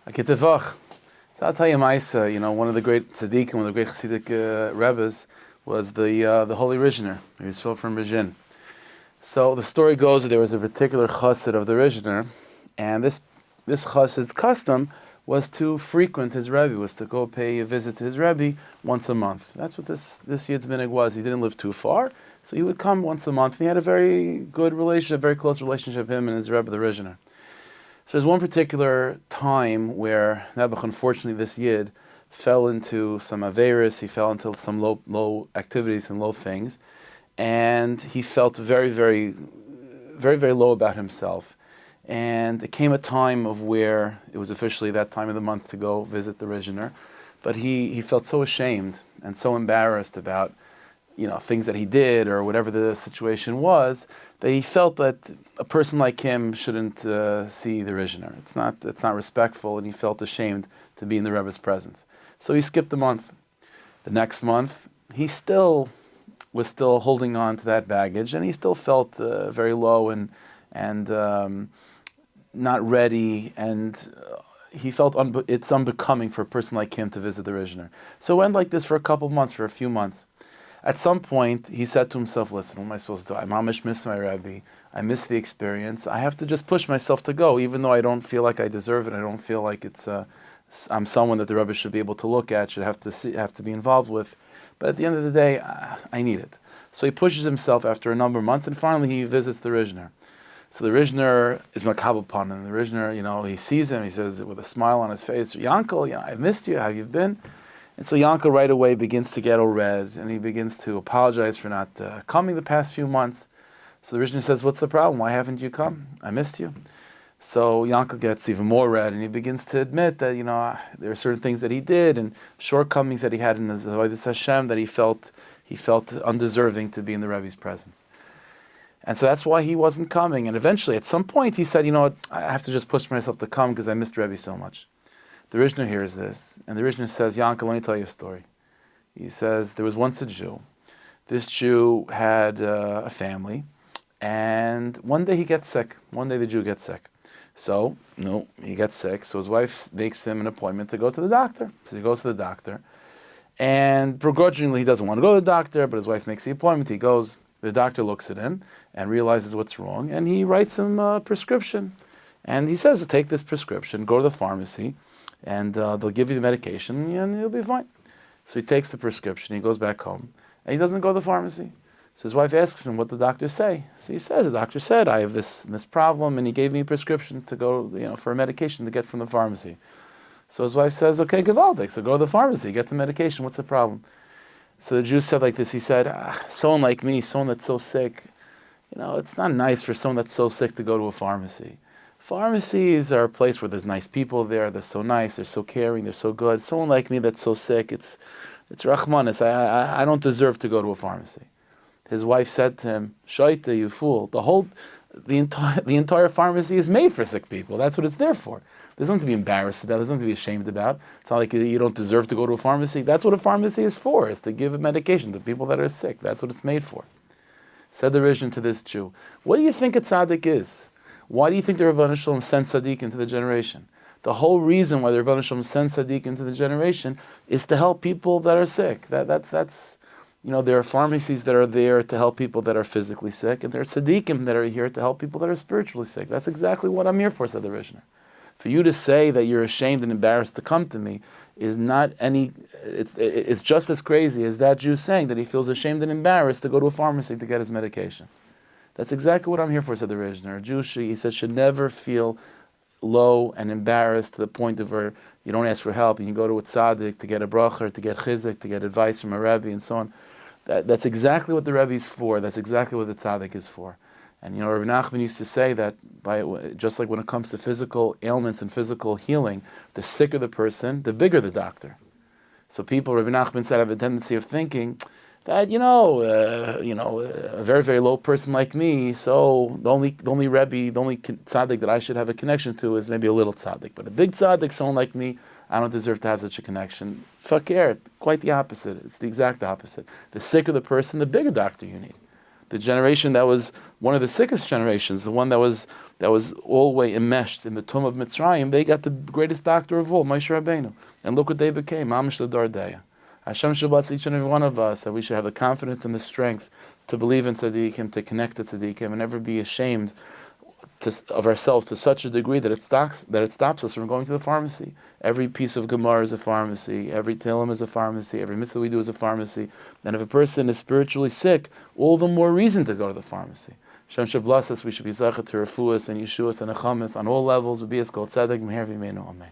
Akitevach. So I'll tell you, Maisa, one of the great Tzadikim, one of the great Hasidic Rebbes was the Holy Rishner. He was from Rizhin. So the story goes that there was a particular chassid of the Rishner, and this chassid's custom was to frequent his Rebbe, was to go pay a visit to his Rebbe once a month. That's what this Yid's minhag was. He didn't live too far, so he would come once a month, and he had a very good relationship, very close relationship, him and his Rebbe, the Rishner. So there's one particular time where Nebuch, unfortunately, this Yid fell into some averis, he fell into some low activities and low things, and he felt very, very, very, very low about himself. And it came a time of where it was officially that time of the month to go visit the Rishner, but he felt so ashamed and so embarrassed about things that he did or whatever the situation was, that he felt that a person like him shouldn't see the Rishner. It's not respectful, and he felt ashamed to be in the Rebbe's presence. So he skipped a month. The next month, he was still holding on to that baggage, and he still felt very low and not ready, and he felt it's unbecoming for a person like him to visit the Rishner. So it went like this for a few months. At some point, he said to himself, listen, what am I supposed to do? I mamish miss my Rebbe. I miss the experience. I have to just push myself to go, even though I don't feel like I deserve it. I don't feel like I'm someone that the Rebbe should be able to look at, should have to be involved with. But at the end of the day, I need it. So he pushes himself after a number of months, and finally he visits the Rishner. So the Rishner is makabel upon him. The Rishner, he sees him, he says with a smile on his face, Yankel, I've missed you, how have you been? And so Yankel right away begins to get all red, and he begins to apologize for not coming the past few months. So the Rishner says, what's the problem? Why haven't you come? I missed you. So Yankel gets even more red, and he begins to admit that, there are certain things that he did and shortcomings that he had in his Avodas Hashem that he felt undeserving to be in the Rebbe's presence. And so that's why he wasn't coming. And eventually, at some point, he said, I have to just push myself to come because I missed Rebbe so much. The Rishner hears this, and the Rishner says, Yankel, let me tell you a story. He says, there was once a Jew. This Jew had a family, and one day he gets sick. One day the Jew gets sick. So, he gets sick, so his wife makes him an appointment to go to the doctor. So he goes to the doctor, and begrudgingly he doesn't want to go to the doctor, but his wife makes the appointment. He goes, the doctor looks at him and realizes what's wrong, and he writes him a prescription. And he says, take this prescription, go to the pharmacy, and they'll give you the medication, and you'll be fine. So he takes the prescription, he goes back home, and he doesn't go to the pharmacy. So his wife asks him what the doctor say. So he says, the doctor said, I have this problem, and he gave me a prescription to go, for a medication to get from the pharmacy. So his wife says, okay, gewaldig, so go to the pharmacy, get the medication, what's the problem? So the Jew said like this, he said, someone like me, someone that's so sick, it's not nice for someone that's so sick to go to a pharmacy. Pharmacies are a place where there's nice people there, they're so nice, they're so caring, they're so good. Someone like me that's so sick, it's Rachmanis, I don't deserve to go to a pharmacy. His wife said to him, Shaita, you fool, the entire pharmacy is made for sick people. That's what it's there for. There's nothing to be embarrassed about, there's nothing to be ashamed about. It's not like you don't deserve to go to a pharmacy. That's what a pharmacy is for, is to give medication to people that are sick. That's what it's made for. Said the Rishon to this Jew, what do you think a tzaddik is? Why do you think the Rebbe Shalom sent tzaddik into the generation? The whole reason why the Rebbe Shalom sent tzaddik into the generation is to help people that are sick. That's there are pharmacies that are there to help people that are physically sick, and there are tzaddikim that are here to help people that are spiritually sick. That's exactly what I'm here for, said the Rishner. For you to say that you're ashamed and embarrassed to come to me is not it's just as crazy as that Jew saying that he feels ashamed and embarrassed to go to a pharmacy to get his medication. That's exactly what I'm here for, said the Rishner. A Jew, he said, should never feel low and embarrassed to the point of where you don't ask for help and you go to a tzaddik to get a bracha, to get chizuk, to get advice from a Rebbe and so on. That's exactly what the Rebbe is for. That's exactly what the tzaddik is for. And Rabbi Nachman used to say that just like when it comes to physical ailments and physical healing, the sicker the person, the bigger the doctor. So people, Rabbi Nachman said, have a tendency of thinking that a very, very low person like me, so the only Rebbe, the only tzaddik that I should have a connection to is maybe a little tzaddik, but a big tzaddik, someone like me, I don't deserve to have such a connection. Fakir, quite the opposite. It's the exact opposite. The sicker the person, the bigger doctor you need. The generation that was one of the sickest generations, the one that was all the way enmeshed in the tomb of Mitzrayim, they got the greatest doctor of all, Moshe Rabbeinu. And look what they became, Mamish L'Dor Hashem should bless each and every one of us, that we should have the confidence and the strength to believe in Tzadikim, to connect to Tzadikim, and never be ashamed of ourselves to such a degree that it stops us from going to the pharmacy. Every piece of Gemara is a pharmacy, every Tehillim is a pharmacy, every mitzvah we do is a pharmacy. And if a person is spiritually sick, all the more reason to go to the pharmacy. Hashem should bless us, we should be zachet to refuas and yeshuas and achamis on all levels, be as called tzedek, meher v'imenu, amen.